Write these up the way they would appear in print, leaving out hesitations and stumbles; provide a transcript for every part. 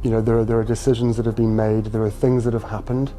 You know, there are decisions that have been made, there are things that have happened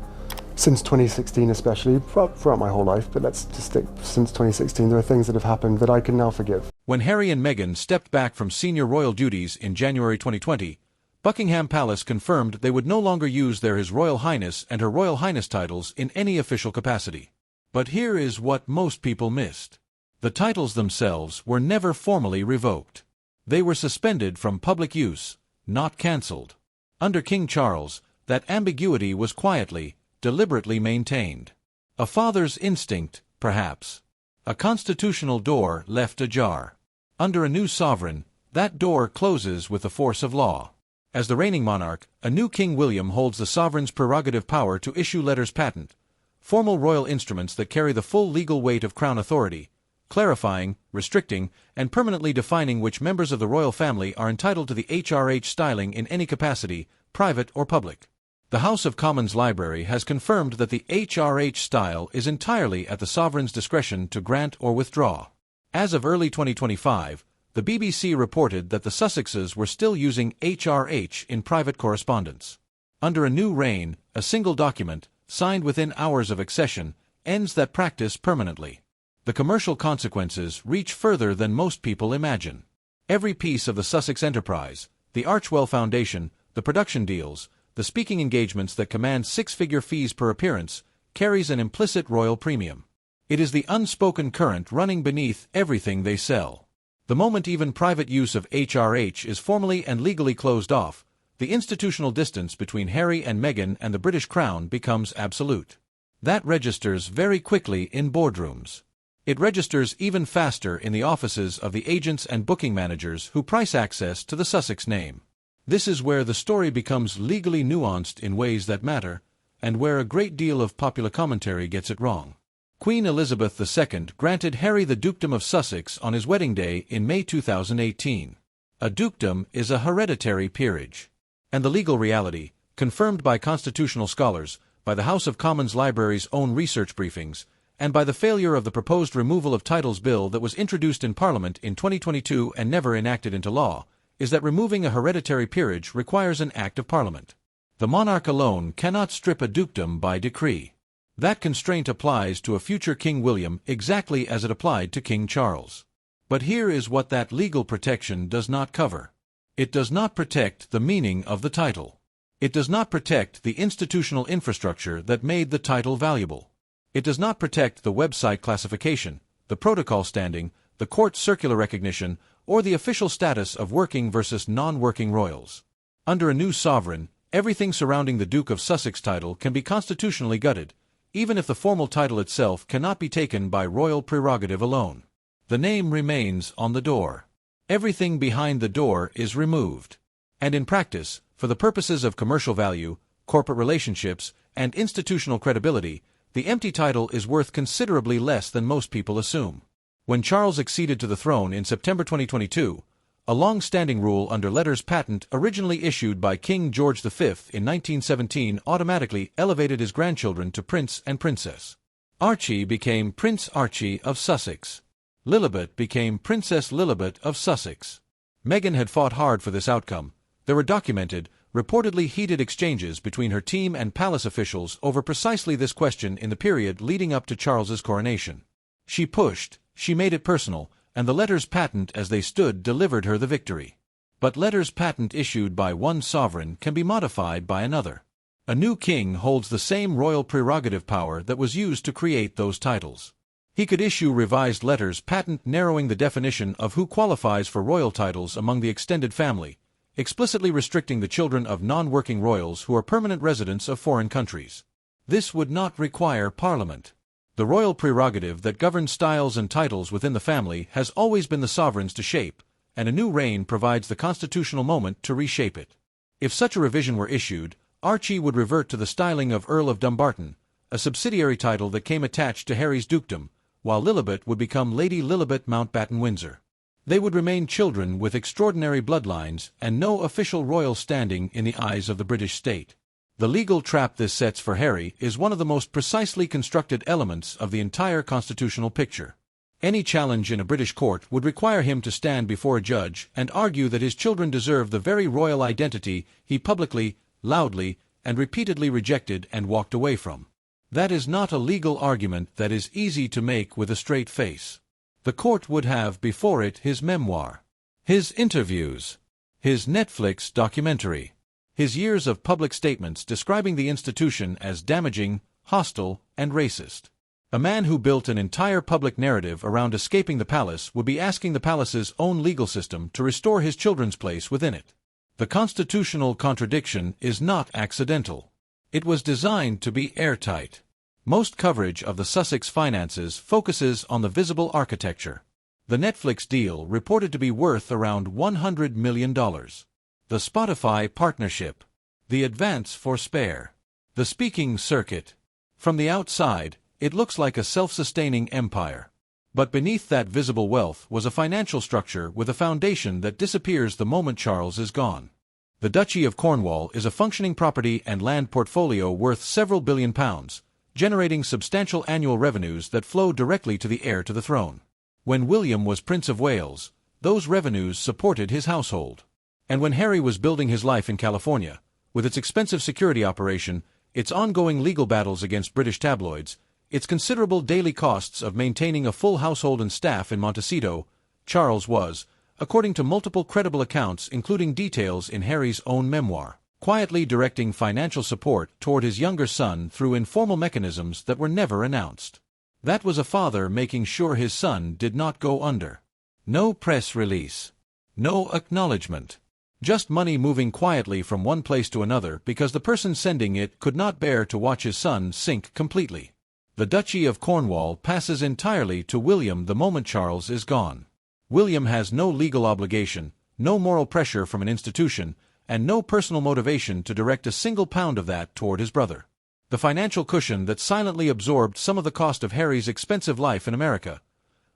since 2016 especially, throughout my whole life, but let's just stick since 2016, there are things that have happened that I can now forgive. When Harry and Meghan stepped back from senior royal duties in January 2020, Buckingham Palace confirmed they would no longer use their His Royal Highness and Her Royal Highness titles in any official capacity. But here is what most people missed. The titles themselves were never formally revoked. They were suspended from public use, not cancelled. Under King Charles, that ambiguity was quietly, deliberately maintained. A father's instinct, perhaps. A constitutional door left ajar. Under a new sovereign, that door closes with the force of law. As the reigning monarch, a new King William holds the sovereign's prerogative power to issue letters patent, formal royal instruments that carry the full legal weight of crown authority, clarifying, restricting, and permanently defining which members of the royal family are entitled to the HRH styling in any capacity, private or public. The House of Commons Library has confirmed that the HRH style is entirely at the sovereign's discretion to grant or withdraw. As of early 2025, the BBC reported that the Sussexes were still using HRH in private correspondence. Under a new reign, a single document, signed within hours of accession, ends that practice permanently. The commercial consequences reach further than most people imagine. Every piece of the Sussex enterprise, the Archival Foundation, the production deals, the speaking engagements that command six-figure fees per appearance, carries an implicit royal premium. It is the unspoken current running beneath everything they sell. The moment even private use of HRH is formally and legally closed off, the institutional distance between Harry and Meghan and the British Crown becomes absolute. That registers very quickly in boardrooms. It registers even faster in the offices of the agents and booking managers who price access to the Sussex name. This is where the story becomes legally nuanced in ways that matter, and where a great deal of popular commentary gets it wrong. Queen Elizabeth II granted Harry the Dukedom of Sussex on his wedding day in May 2018. A dukedom is a hereditary peerage. And the legal reality, confirmed by constitutional scholars, by the House of Commons Library's own research briefings, and by the failure of the proposed removal of titles bill that was introduced in Parliament in 2022 and never enacted into law, is that removing a hereditary peerage requires an Act of Parliament. The monarch alone cannot strip a dukedom by decree. That constraint applies to a future King William exactly as it applied to King Charles. But here is what that legal protection does not cover. It does not protect the meaning of the title. It does not protect the institutional infrastructure that made the title valuable. It does not protect the website classification, the protocol standing, the court circular recognition, or the official status of working versus non-working royals. Under a new sovereign, everything surrounding the Duke of Sussex title can be constitutionally gutted, even if the formal title itself cannot be taken by royal prerogative alone. The name remains on the door. Everything behind the door is removed. And in practice, for the purposes of commercial value, corporate relationships, and institutional credibility, the empty title is worth considerably less than most people assume. When Charles acceded to the throne in September 2022, a long-standing rule under letters patent originally issued by King George V in 1917 automatically elevated his grandchildren to Prince and Princess. Archie became Prince Archie of Sussex. Lilibet became Princess Lilibet of Sussex. Meghan had fought hard for this outcome. There were documented, reportedly heated exchanges between her team and palace officials over precisely this question in the period leading up to Charles's coronation. She pushed, she made it personal, and the letters patent as they stood delivered her the victory. But letters patent issued by one sovereign can be modified by another. A new king holds the same royal prerogative power that was used to create those titles. He could issue revised letters patent narrowing the definition of who qualifies for royal titles among the extended family, explicitly restricting the children of non-working royals who are permanent residents of foreign countries. This would not require Parliament. The royal prerogative that governs styles and titles within the family has always been the sovereign's to shape, and a new reign provides the constitutional moment to reshape it. If such a revision were issued, Archie would revert to the styling of Earl of Dumbarton, a subsidiary title that came attached to Harry's dukedom, while Lilibet would become Lady Lilibet Mountbatten-Windsor. They would remain children with extraordinary bloodlines and no official royal standing in the eyes of the British state. The legal trap this sets for Harry is one of the most precisely constructed elements of the entire constitutional picture. Any challenge in a British court would require him to stand before a judge and argue that his children deserve the very royal identity he publicly, loudly, and repeatedly rejected and walked away from. That is not a legal argument that is easy to make with a straight face. The court would have before it his memoir, his interviews, his Netflix documentary, his years of public statements describing the institution as damaging, hostile, and racist. A man who built an entire public narrative around escaping the palace would be asking the palace's own legal system to restore his children's place within it. The constitutional contradiction is not accidental. It was designed to be airtight. Most coverage of the Sussex finances focuses on the visible architecture. The Netflix deal reported to be worth around $100 million. The Spotify partnership. The advance for Spare. The speaking circuit. From the outside, it looks like a self-sustaining empire. But beneath that visible wealth was a financial structure with a foundation that disappears the moment Charles is gone. The Duchy of Cornwall is a functioning property and land portfolio worth several billion pounds, generating substantial annual revenues that flow directly to the heir to the throne. When William was Prince of Wales, those revenues supported his household. And when Harry was building his life in California, with its expensive security operation, its ongoing legal battles against British tabloids, its considerable daily costs of maintaining a full household and staff in Montecito, Charles was, according to multiple credible accounts including details in Harry's own memoir, quietly directing financial support toward his younger son through informal mechanisms that were never announced. That was a father making sure his son did not go under. No press release. No acknowledgement. Just money moving quietly from one place to another because the person sending it could not bear to watch his son sink completely. The Duchy of Cornwall passes entirely to William the moment Charles is gone. William has no legal obligation, no moral pressure from an institution, and no personal motivation to direct a single pound of that toward his brother. The financial cushion that silently absorbed some of the cost of Harry's expensive life in America,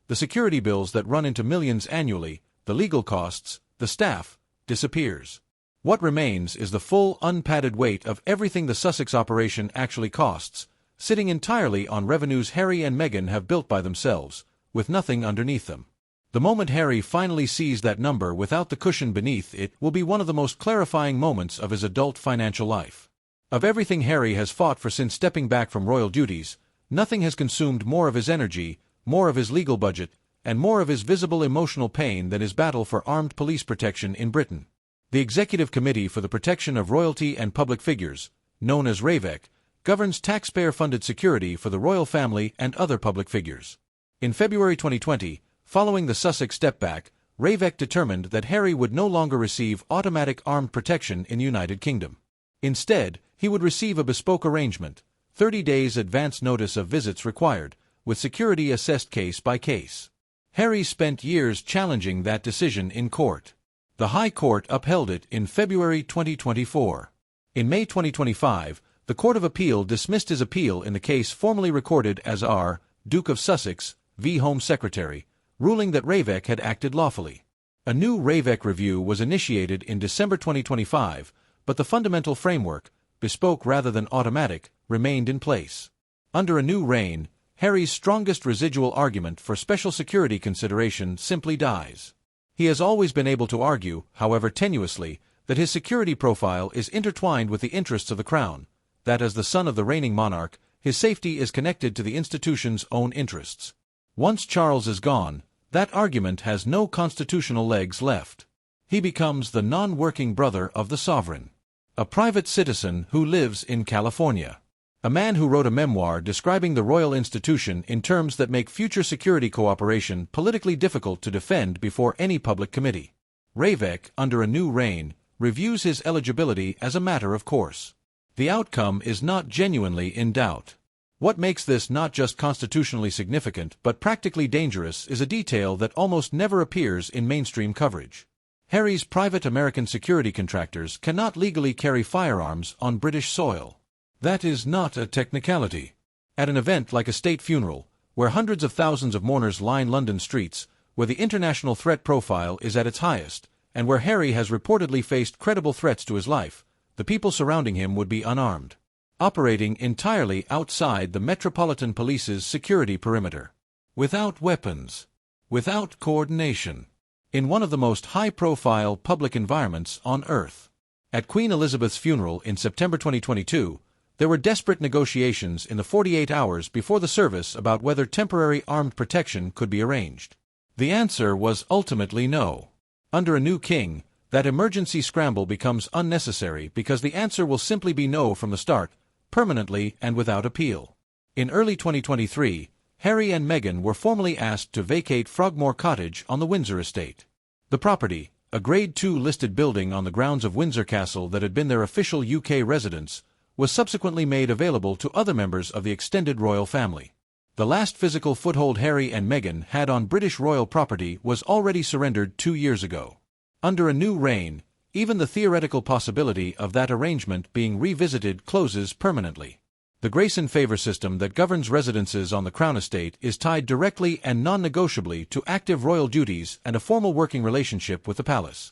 the security bills that run into millions annually, the legal costs, the staff, disappears. What remains is the full, unpadded weight of everything the Sussex operation actually costs, sitting entirely on revenues Harry and Meghan have built by themselves, with nothing underneath them. The moment Harry finally sees that number without the cushion beneath it will be one of the most clarifying moments of his adult financial life. Of everything Harry has fought for since stepping back from royal duties, nothing has consumed more of his energy, more of his legal budget, and more of his visible emotional pain than his battle for armed police protection in Britain. The Executive Committee for the Protection of Royalty and Public Figures, known as RAVEC, governs taxpayer-funded security for the royal family and other public figures. In February 2020, following the Sussex step-back, RAVEC determined that Harry would no longer receive automatic armed protection in the United Kingdom. Instead, he would receive a bespoke arrangement, 30 days advance notice of visits required, with security assessed case by case. Harry spent years challenging that decision in court. The High Court upheld it in February 2024. In May 2025, the Court of Appeal dismissed his appeal in the case formerly recorded as R. Duke of Sussex v. Home Secretary, ruling that RAVEC had acted lawfully. A new RAVEC review was initiated in December 2025, but the fundamental framework, bespoke rather than automatic, remained in place. Under a new reign, Harry's strongest residual argument for special security consideration simply dies. He has always been able to argue, however tenuously, that his security profile is intertwined with the interests of the Crown, that as the son of the reigning monarch, his safety is connected to the institution's own interests. Once Charles is gone, that argument has no constitutional legs left. He becomes the non-working brother of the sovereign. A private citizen who lives in California. A man who wrote a memoir describing the royal institution in terms that make future security cooperation politically difficult to defend before any public committee. RAVEC, under a new reign, reviews his eligibility as a matter of course. The outcome is not genuinely in doubt. What makes this not just constitutionally significant but practically dangerous is a detail that almost never appears in mainstream coverage. Harry's private American security contractors cannot legally carry firearms on British soil. That is not a technicality. At an event like a state funeral, where hundreds of thousands of mourners line London streets, where the international threat profile is at its highest, and where Harry has reportedly faced credible threats to his life, the people surrounding him would be unarmed, operating entirely outside the Metropolitan Police's security perimeter. without weapons, without coordination, in one of the most high-profile public environments on Earth. At Queen Elizabeth's funeral in September 2022, there were desperate negotiations in the 48 hours before the service about whether temporary armed protection could be arranged. The answer was ultimately no. Under a new king, that emergency scramble becomes unnecessary because the answer will simply be no from the start, permanently and without appeal. In early 2023, Harry and Meghan were formally asked to vacate Frogmore Cottage on the Windsor estate. The property, a Grade II listed building on the grounds of Windsor Castle that had been their official UK residence, was subsequently made available to other members of the extended royal family. The last physical foothold Harry and Meghan had on British royal property was already surrendered 2 years ago. Under a new reign, even the theoretical possibility of that arrangement being revisited closes permanently. The grace and favor system that governs residences on the Crown Estate is tied directly and non-negotiably to active royal duties and a formal working relationship with the palace.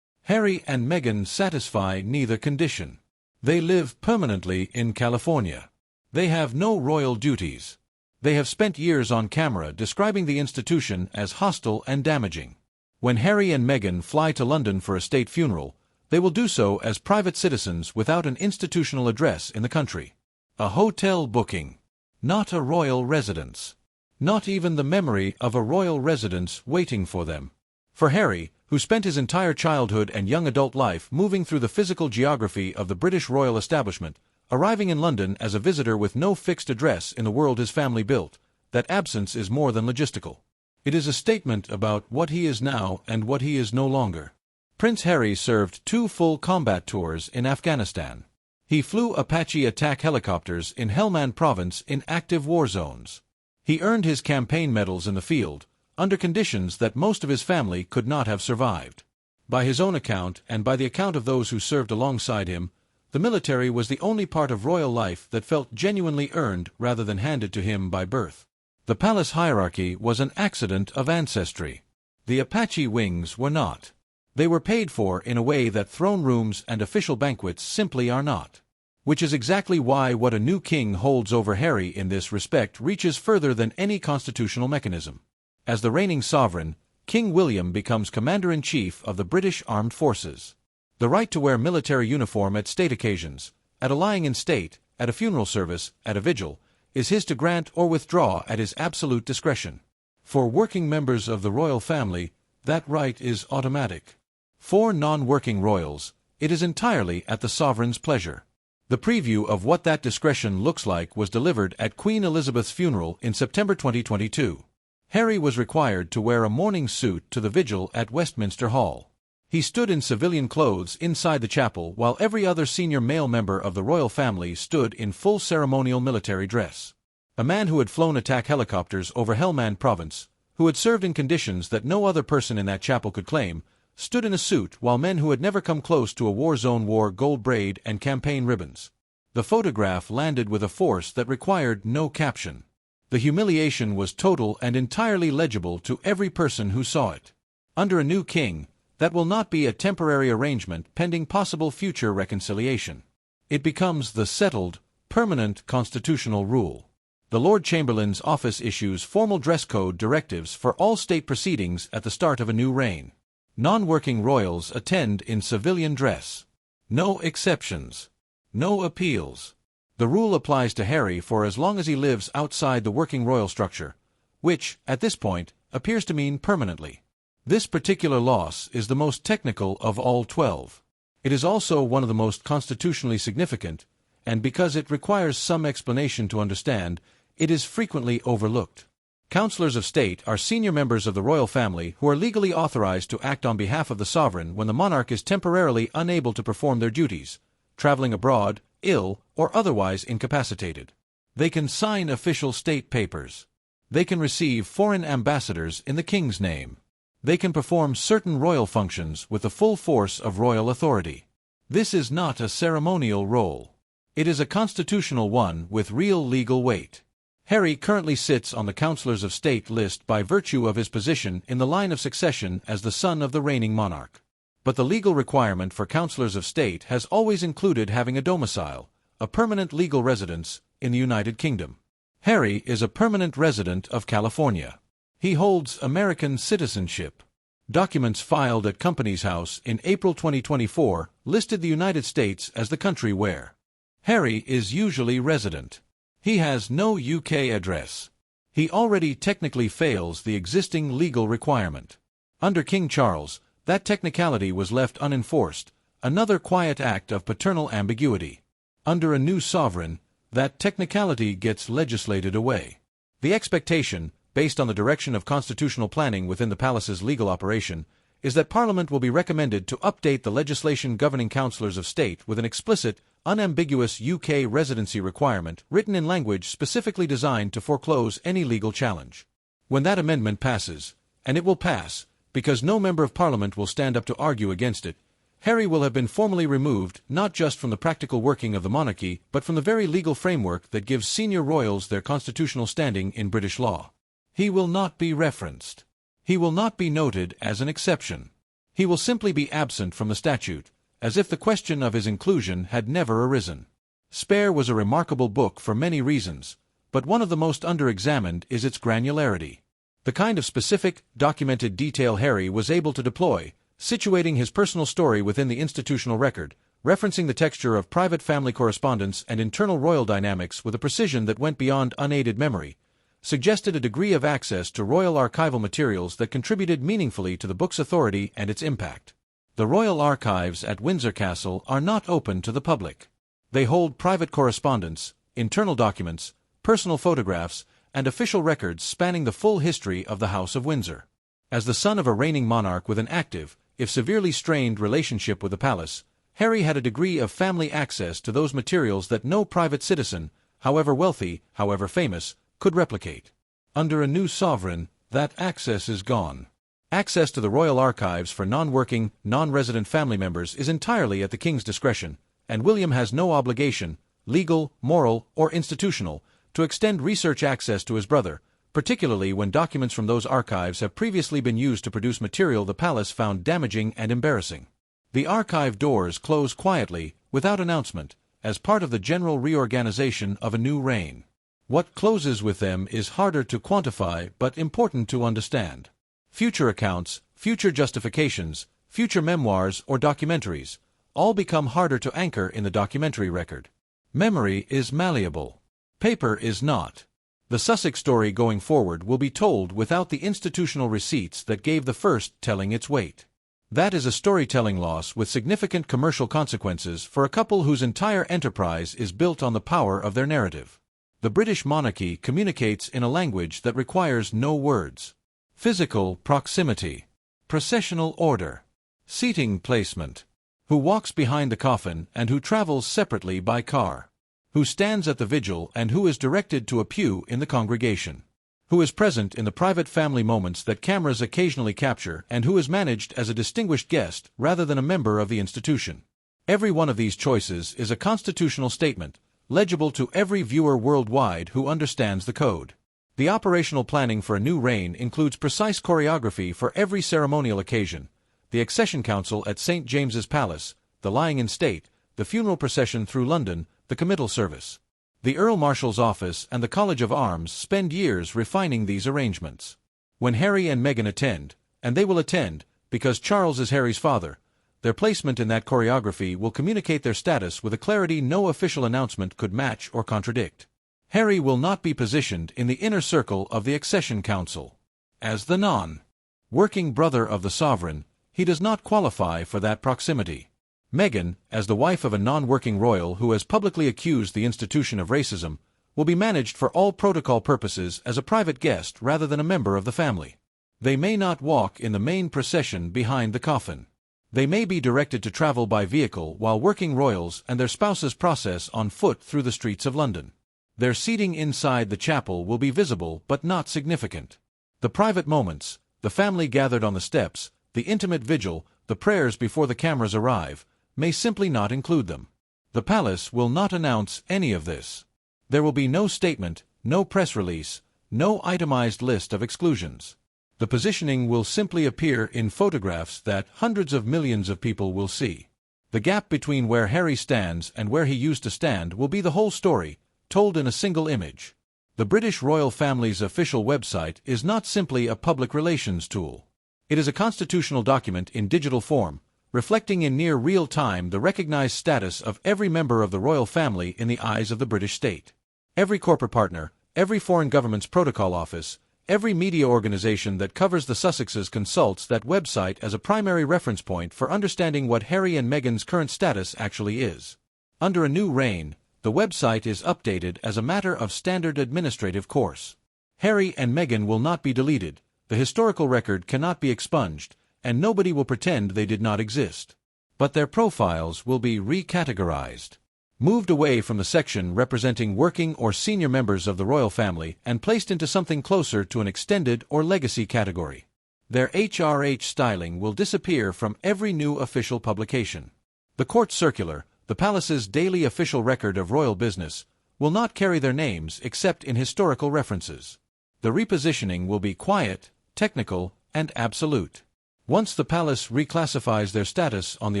Harry and Meghan satisfy neither condition. They live permanently in California. They have no royal duties. They have spent years on camera describing the institution as hostile and damaging. When Harry and Meghan fly to London for a state funeral, they will do so as private citizens without an institutional address in the country. A hotel booking. Not a royal residence. Not even the memory of a royal residence waiting for them. For Harry, who spent his entire childhood and young adult life moving through the physical geography of the British royal establishment, arriving in London as a visitor with no fixed address in the world his family built, that absence is more than logistical. It is a statement about what he is now and what he is no longer. Prince Harry served 2 full combat tours in Afghanistan. He flew Apache attack helicopters in Helmand Province in active war zones. He earned his campaign medals in the field, under conditions that most of his family could not have survived. By his own account, and by the account of those who served alongside him, the military was the only part of royal life that felt genuinely earned rather than handed to him by birth. The palace hierarchy was an accident of ancestry. The Apache wings were not. They were paid for in a way that throne rooms and official banquets simply are not. Which is exactly why what a new king holds over Harry in this respect reaches further than any constitutional mechanism. As the reigning sovereign, King William becomes Commander-in-Chief of the British Armed Forces. The right to wear military uniform at state occasions, at a lying in state, at a funeral service, at a vigil, is his to grant or withdraw at his absolute discretion. For working members of the royal family, that right is automatic. For non-working royals, it is entirely at the sovereign's pleasure. The preview of what that discretion looks like was delivered at Queen Elizabeth's funeral in September 2022. Harry was required to wear a mourning suit to the vigil at Westminster Hall. He stood in civilian clothes inside the chapel while every other senior male member of the royal family stood in full ceremonial military dress. A man who had flown attack helicopters over Helmand Province, who had served in conditions that no other person in that chapel could claim, stood in a suit while men who had never come close to a war zone wore gold braid and campaign ribbons. The photograph landed with a force that required no caption. The humiliation was total and entirely legible to every person who saw it. Under a new king, that will not be a temporary arrangement pending possible future reconciliation. It becomes the settled, permanent constitutional rule. The Lord Chamberlain's office issues formal dress code directives for all state proceedings at the start of a new reign. Non-working royals attend in civilian dress. No exceptions. No appeals. The rule applies to Harry for as long as he lives outside the working royal structure, which, at this point, appears to mean permanently. This particular loss is the most technical of all 12. It is also one of the most constitutionally significant, and because it requires some explanation to understand, it is frequently overlooked. Councillors of state are senior members of the royal family who are legally authorized to act on behalf of the sovereign when the monarch is temporarily unable to perform their duties, traveling abroad, ill, or otherwise incapacitated. They can sign official state papers. They can receive foreign ambassadors in the king's name. They can perform certain royal functions with the full force of royal authority. This is not a ceremonial role. It is a constitutional one with real legal weight. Harry currently sits on the Councillors of State list by virtue of his position in the line of succession as the son of the reigning monarch. But the legal requirement for Councillors of State has always included having a domicile, a permanent legal residence, in the United Kingdom. Harry is a permanent resident of California. He holds American citizenship. Documents filed at Companies House in April 2024 listed the United States as the country where Harry is usually resident. He has no UK address. He already technically fails the existing legal requirement. Under King Charles, that technicality was left unenforced, another quiet act of paternal ambiguity. Under a new sovereign, that technicality gets legislated away. The expectation, based on the direction of constitutional planning within the palace's legal operation, is that Parliament will be recommended to update the legislation governing councillors of state with an explicit, unambiguous UK residency requirement written in language specifically designed to foreclose any legal challenge. When that amendment passes, and it will pass, because no member of Parliament will stand up to argue against it, Harry will have been formally removed not just from the practical working of the monarchy but from the very legal framework that gives senior royals their constitutional standing in British law. He will not be referenced. He will not be noted as an exception. He will simply be absent from the statute, as if the question of his inclusion had never arisen. Spare was a remarkable book for many reasons, but one of the most under-examined is its granularity. The kind of specific, documented detail Harry was able to deploy, situating his personal story within the institutional record, referencing the texture of private family correspondence and internal royal dynamics with a precision that went beyond unaided memory, suggested a degree of access to royal archival materials that contributed meaningfully to the book's authority and its impact. The royal archives at Windsor Castle are not open to the public. They hold private correspondence, internal documents, personal photographs, and official records spanning the full history of the House of Windsor. As the son of a reigning monarch with an active, if severely strained, relationship with the palace, Harry had a degree of family access to those materials that no private citizen, however wealthy, however famous, could replicate. Under a new sovereign, that access is gone. Access to the royal archives for non-working, non-resident family members is entirely at the king's discretion, and William has no obligation, legal, moral, or institutional, to extend research access to his brother, particularly when documents from those archives have previously been used to produce material the palace found damaging and embarrassing. The archive doors close quietly, without announcement, as part of the general reorganization of a new reign. What closes with them is harder to quantify but important to understand. Future accounts, future justifications, future memoirs or documentaries, all become harder to anchor in the documentary record. Memory is malleable. Paper is not. The Sussex story going forward will be told without the institutional receipts that gave the first telling its weight. That is a storytelling loss with significant commercial consequences for a couple whose entire enterprise is built on the power of their narrative. The British monarchy communicates in a language that requires no words. Physical proximity. Processional order. Seating placement. Who walks behind the coffin and who travels separately by car. Who stands at the vigil and who is directed to a pew in the congregation. Who is present in the private family moments that cameras occasionally capture and who is managed as a distinguished guest rather than a member of the institution. Every one of these choices is a constitutional statement, legible to every viewer worldwide who understands the code. The operational planning for a new reign includes precise choreography for every ceremonial occasion, the accession council at St. James's Palace, the lying in state, the funeral procession through London, the committal service. The Earl Marshal's office and the College of Arms spend years refining these arrangements. When Harry and Meghan attend, and they will attend, because Charles is Harry's father, their placement in that choreography will communicate their status with a clarity no official announcement could match or contradict. Harry will not be positioned in the inner circle of the accession council. As the non-working brother of the sovereign, he does not qualify for that proximity. Meghan, as the wife of a non-working royal who has publicly accused the institution of racism, will be managed for all protocol purposes as a private guest rather than a member of the family. They may not walk in the main procession behind the coffin. They may be directed to travel by vehicle while working royals and their spouses process on foot through the streets of London. Their seating inside the chapel will be visible but not significant. The private moments, the family gathered on the steps, the intimate vigil, the prayers before the cameras arrive, may simply not include them. The palace will not announce any of this. There will be no statement, no press release, no itemized list of exclusions. The positioning will simply appear in photographs that hundreds of millions of people will see. The gap between where Harry stands and where he used to stand will be the whole story, told in a single image. The British royal family's official website is not simply a public relations tool. It is a constitutional document in digital form, reflecting in near real time the recognized status of every member of the royal family in the eyes of the British state. Every corporate partner, every foreign government's protocol office, every media organization that covers the Sussexes consults that website as a primary reference point for understanding what Harry and Meghan's current status actually is. Under a new reign, the website is updated as a matter of standard administrative course. Harry and Meghan will not be deleted, the historical record cannot be expunged, and nobody will pretend they did not exist. But their profiles will be recategorized, moved away from the section representing working or senior members of the royal family and placed into something closer to an extended or legacy category. Their HRH styling will disappear from every new official publication. The court circular, the palace's daily official record of royal business, will not carry their names except in historical references. The repositioning will be quiet, technical, and absolute. Once the palace reclassifies their status on the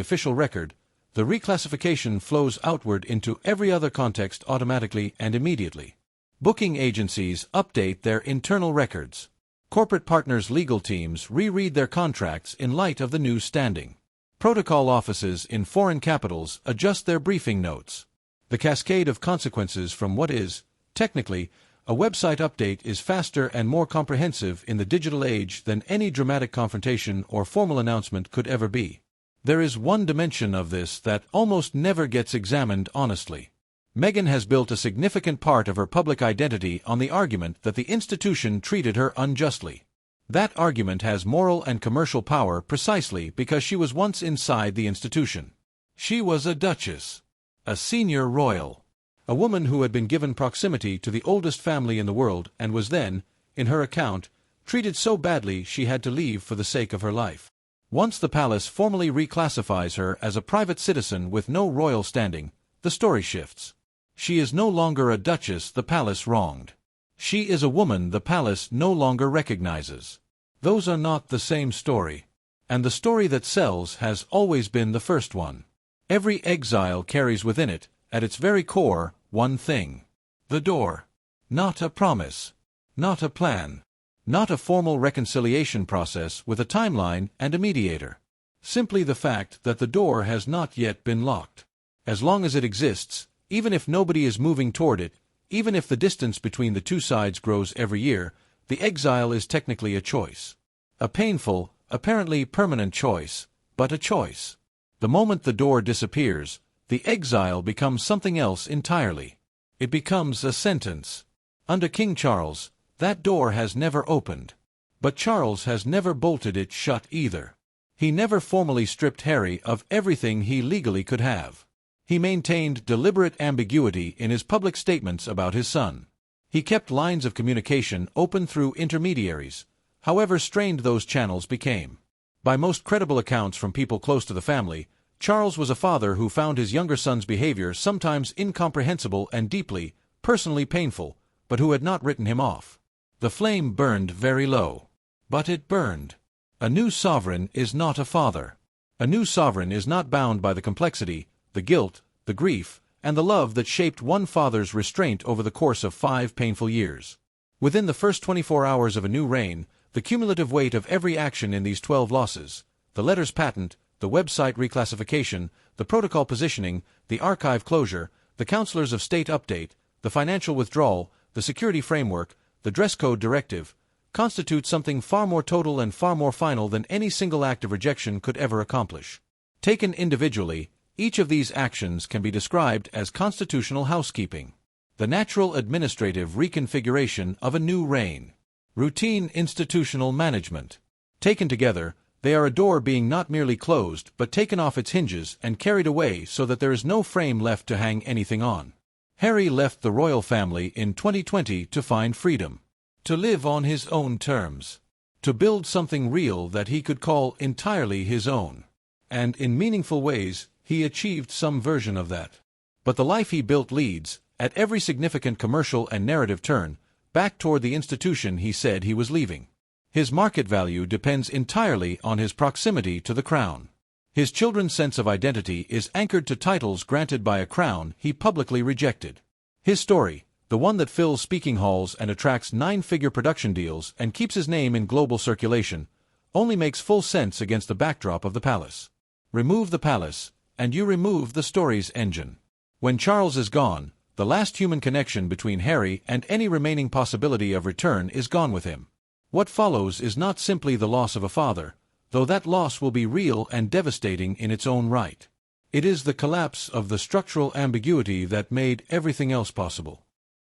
official record, the reclassification flows outward into every other context automatically and immediately. Booking agencies update their internal records. Corporate partners' legal teams reread their contracts in light of the new standing. Protocol offices in foreign capitals adjust their briefing notes. The cascade of consequences from what is, technically, a website update is faster and more comprehensive in the digital age than any dramatic confrontation or formal announcement could ever be. There is one dimension of this that almost never gets examined honestly. Meghan has built a significant part of her public identity on the argument that the institution treated her unjustly. That argument has moral and commercial power precisely because she was once inside the institution. She was a duchess, a senior royal, a woman who had been given proximity to the oldest family in the world and was then, in her account, treated so badly she had to leave for the sake of her life. Once the palace formally reclassifies her as a private citizen with no royal standing, the story shifts. She is no longer a duchess the palace wronged. She is a woman the palace no longer recognizes. Those are not the same story. And the story that sells has always been the first one. Every exile carries within it, at its very core, one thing. The door. Not a promise. Not a plan. Not a formal reconciliation process with a timeline and a mediator. Simply the fact that the door has not yet been locked. As long as it exists, even if nobody is moving toward it, even if the distance between the two sides grows every year, the exile is technically a choice. A painful, apparently permanent choice, but a choice. The moment the door disappears, the exile becomes something else entirely. It becomes a sentence. Under King Charles, that door has never opened. But Charles has never bolted it shut either. He never formally stripped Harry of everything he legally could have. He maintained deliberate ambiguity in his public statements about his son. He kept lines of communication open through intermediaries, however strained those channels became. By most credible accounts from people close to the family, Charles was a father who found his younger son's behavior sometimes incomprehensible and deeply, personally painful, but who had not written him off. The flame burned very low. But it burned. A new sovereign is not a father. A new sovereign is not bound by the complexity, the guilt, the grief, and the love that shaped one father's restraint over the course of 5 painful years. Within the first 24 hours of a new reign, the cumulative weight of every action in these 12 losses, the letters patent, the website reclassification, the protocol positioning, the archive closure, the counselors of state update, the financial withdrawal, the security framework, the dress code directive, constitutes something far more total and far more final than any single act of rejection could ever accomplish. Taken individually, each of these actions can be described as constitutional housekeeping, the natural administrative reconfiguration of a new reign, routine institutional management. Taken together, they are a door being not merely closed but taken off its hinges and carried away so that there is no frame left to hang anything on. Harry left the royal family in 2020 to find freedom, to live on his own terms, to build something real that he could call entirely his own. And in meaningful ways, he achieved some version of that. But the life he built leads, at every significant commercial and narrative turn, back toward the institution he said he was leaving. His market value depends entirely on his proximity to the crown. His children's sense of identity is anchored to titles granted by a crown he publicly rejected. His story, the one that fills speaking halls and attracts nine-figure production deals and keeps his name in global circulation, only makes full sense against the backdrop of the palace. Remove the palace, and you remove the story's engine. When Charles is gone, the last human connection between Harry and any remaining possibility of return is gone with him. What follows is not simply the loss of a father, though that loss will be real and devastating in its own right. It is the collapse of the structural ambiguity that made everything else possible.